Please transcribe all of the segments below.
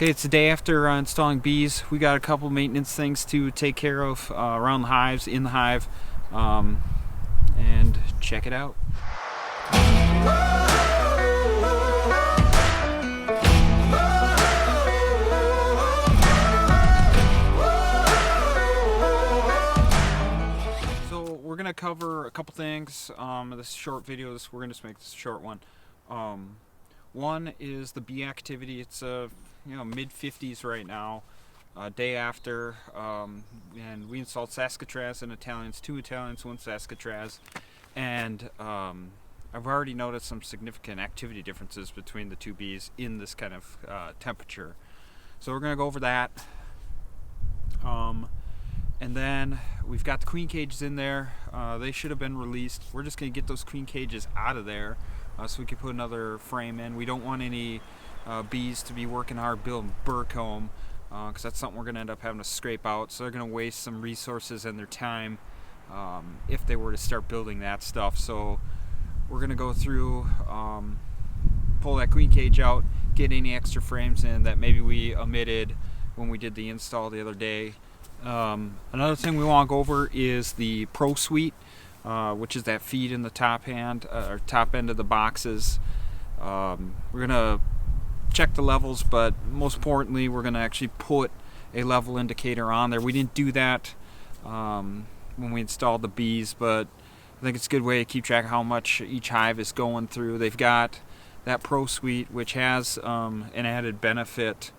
Okay, it's the day after installing bees. We got a couple maintenance things to take care of around the hives, in the hive, and check it out. So we're gonna cover a couple things. This short video, we're gonna just make this a short one. One is the bee activity. It's mid 50s right now, day after, and we installed Saskatraz and Italians, 2 Italians, 1 Saskatraz, and I've already noticed some significant activity differences between the 2 bees in this kind of temperature. So we're going to go over that, and then we've got the queen cages in there. They should have been released. We're just going to get those queen cages out of there so we can put another frame in. We don't want any bees to be working hard building burr comb, because that's something we're going to end up having to scrape out. So they're going to waste some resources and their time if they were to start building that stuff. So we're going to go through, pull that queen cage out, get any extra frames in that maybe we omitted when we did the install the other day. Another thing we want to go over is the Pro Suite, which is that feed in the top end of the boxes. We're going to check the levels, but most importantly we're going to actually put a level indicator on there. We didn't do that when we installed the bees, but I think it's a good way to keep track of how much each hive is going through. They've got that Pro Suite, which has an added benefit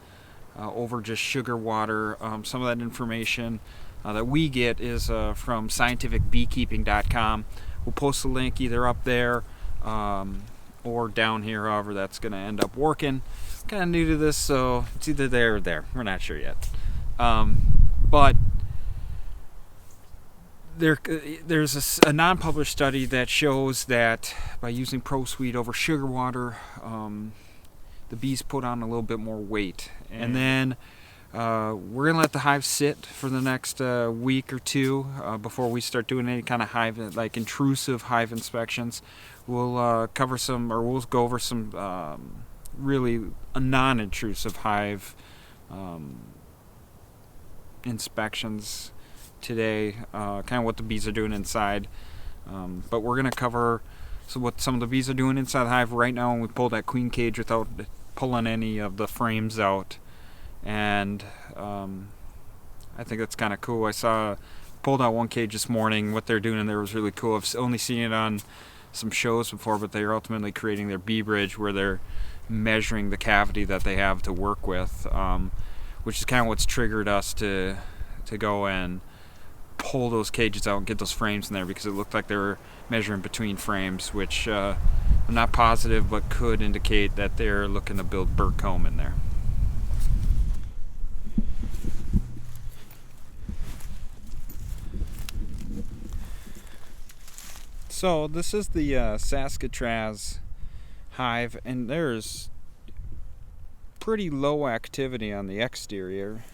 over just sugar water. Some of that information that we get is from scientificbeekeeping.com. We'll post a link either up there or down here, however that's going to end up working. Kind of new to this, so it's either there or there. We're not sure yet. But there's a non-published study that shows that by using Pro Suite over sugar water, the bees put on a little bit more weight. And then we're going to let the hive sit for the next week or two before we start doing any kind of hive, like intrusive hive inspections. We'll we'll go over some really non-intrusive hive inspections today, kind of what the bees are doing inside. But we're going to cover what some of the bees are doing inside the hive right now when we pull that queen cage without pulling any of the frames out. And I think that's kind of cool. Pulled out one cage this morning. What they're doing in there was really cool. I've only seen it on some shows before, but they're ultimately creating their bee bridge where they're measuring the cavity that they have to work with, which is kind of what's triggered us to go and pull those cages out and get those frames in there, because it looked like they were measuring between frames, which I'm not positive, but could indicate that they're looking to build burr comb in there. So this is the Saskatraz hive, and there's pretty low activity on the exterior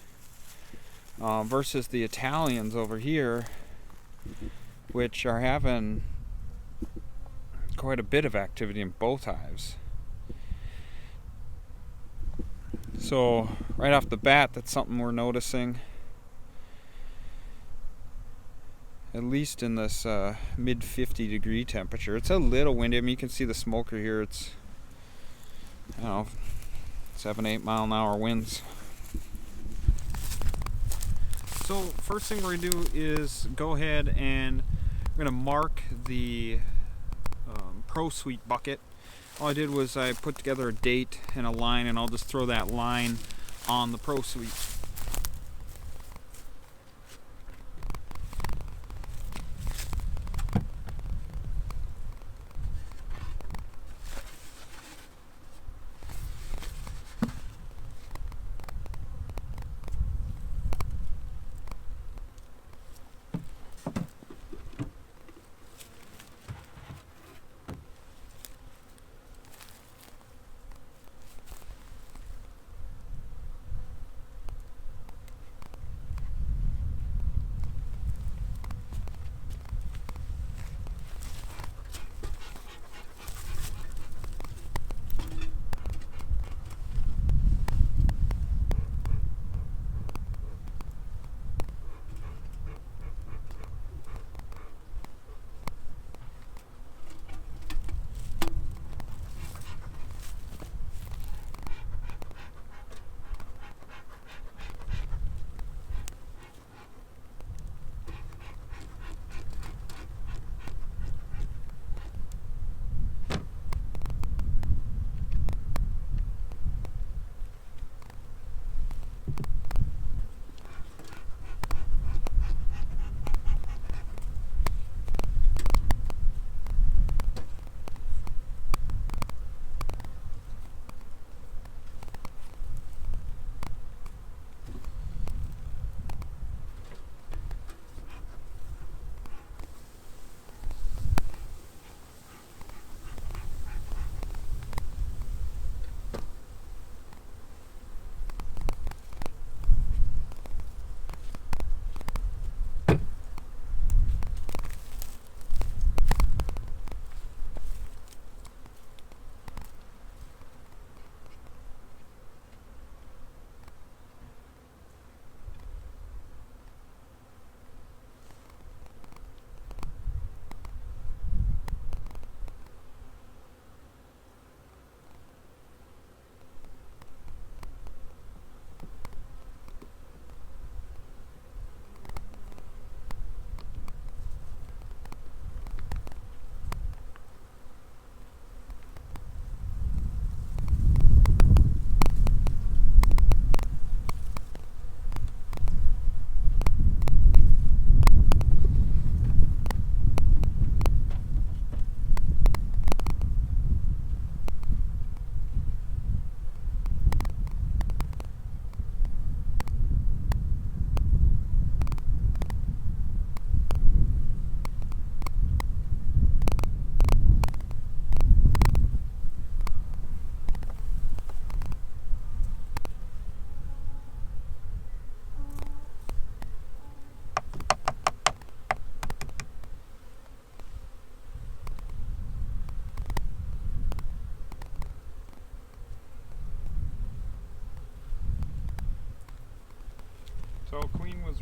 versus the Italians over here, which are having quite a bit of activity in both hives. So right off the bat, that's something we're noticing, at least in this mid 50-degree temperature. It's a little windy. I mean, you can see the smoker here. It's 7-8 mile-an-hour winds. So first thing we're going to do is go ahead and we're going to mark the Pro Suite bucket. All I did was I put together a date and a line, and I'll just throw that line on the Pro Suite.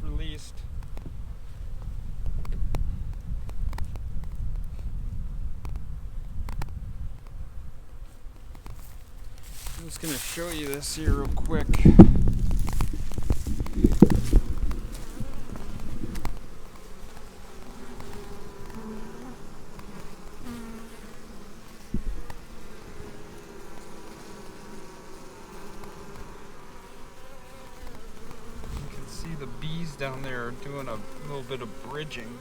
both released. I'm just going to show you this here real quick. The bees down there are doing a little bit of bridging.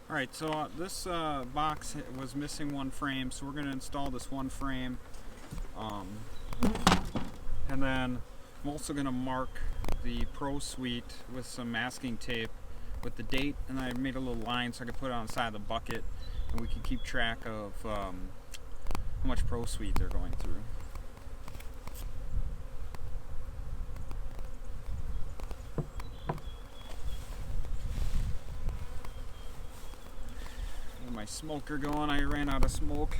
Alright, so this box was missing one frame, so we're going to install this one frame. And then I'm also going to mark the Pro Suite with some masking tape with the date, and I made a little line so I could put it on the side of the bucket, and we can keep track of how much Pro Suite they're going through. My smoker going, I ran out of smoke.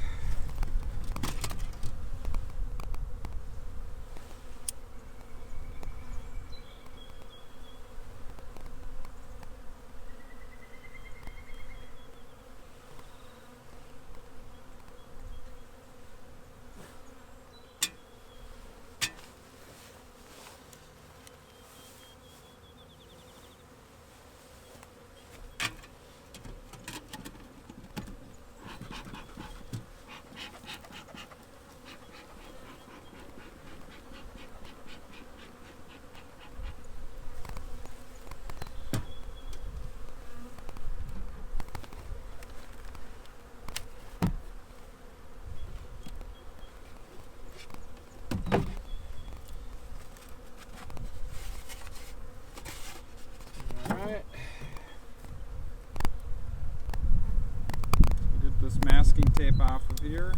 This masking tape off of here.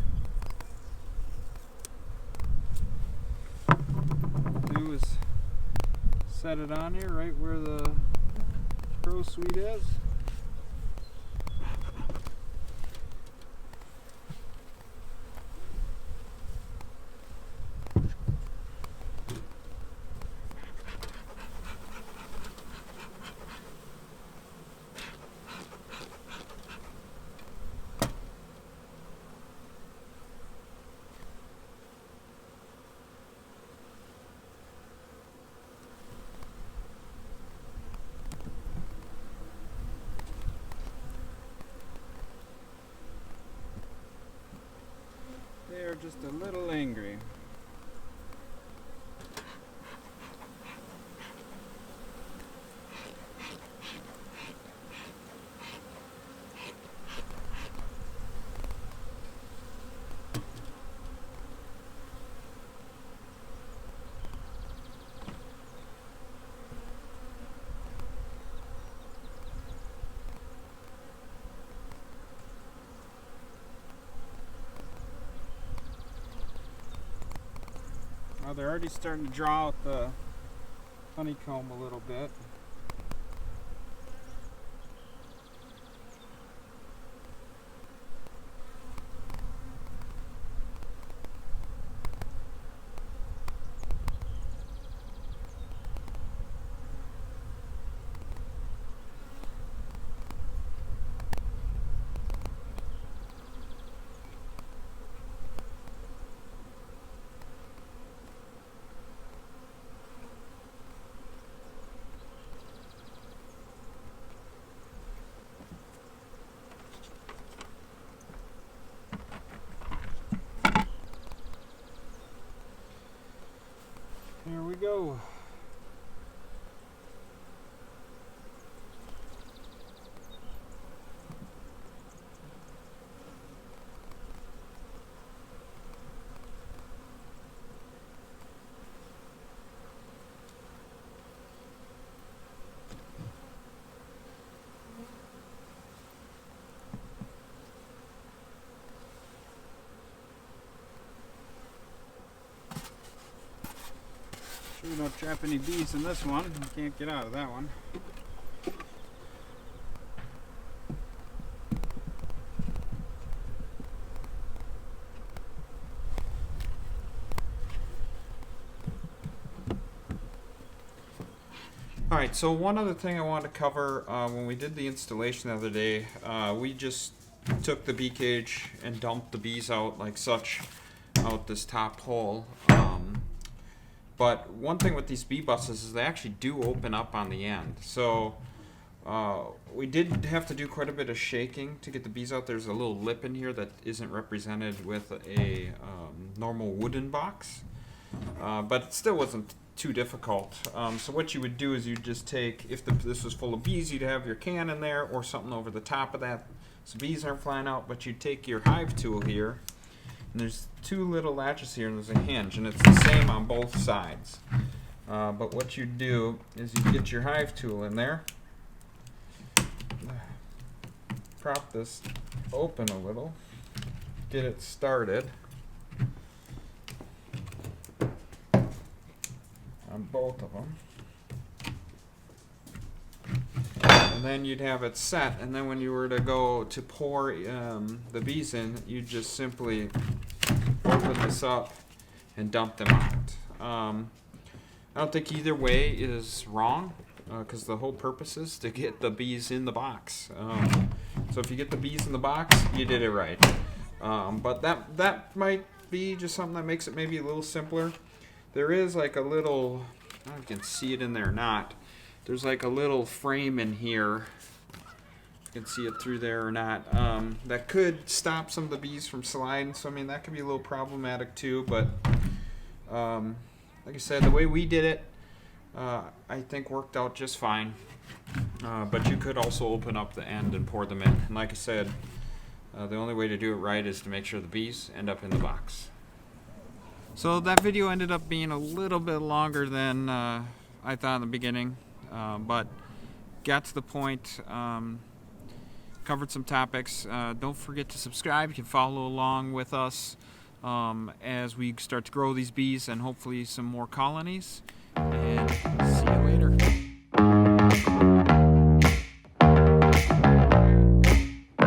What I do is set it on here right where the Pro Suite is. They're just a little angry. They're already starting to draw out the honeycomb a little bit. Here we go. Sure don't trap any bees in this one. You can't get out of that one. Alright, so one other thing I wanted to cover, when we did the installation the other day, we just took the bee cage and dumped the bees out like such out this top hole. But one thing with these bee buses is they actually do open up on the end. So we did have to do quite a bit of shaking to get the bees out. There's a little lip in here that isn't represented with a normal wooden box. But it still wasn't too difficult. So what you would do is you'd just take, if this was full of bees, you'd have your can in there or something over the top of that so bees aren't flying out. But you'd take your hive tool here, and there's two little latches here, and there's a hinge, and it's the same on both sides. But what you do is you get your hive tool in there, prop this open a little, get it started on both of them, and then you'd have it set, and then when you were to go to pour the bees in, you just simply open this up and dump them out. I don't think either way is wrong, because the whole purpose is to get the bees in the box. So if you get the bees in the box, you did it right. But that might be just something that makes it maybe a little simpler. There is like a little, I don't know if you can see it in there or not, there's like a little frame in here, you can see it through there or not, that could stop some of the bees from sliding. So I mean, that could be a little problematic too, but like I said, the way we did it, I think worked out just fine. But you could also open up the end and pour them in. And like I said, the only way to do it right is to make sure the bees end up in the box. So that video ended up being a little bit longer than I thought in the beginning, but got to the point, covered some topics. Don't forget to subscribe. You can follow along with us as we start to grow these bees and hopefully some more colonies. And see you later.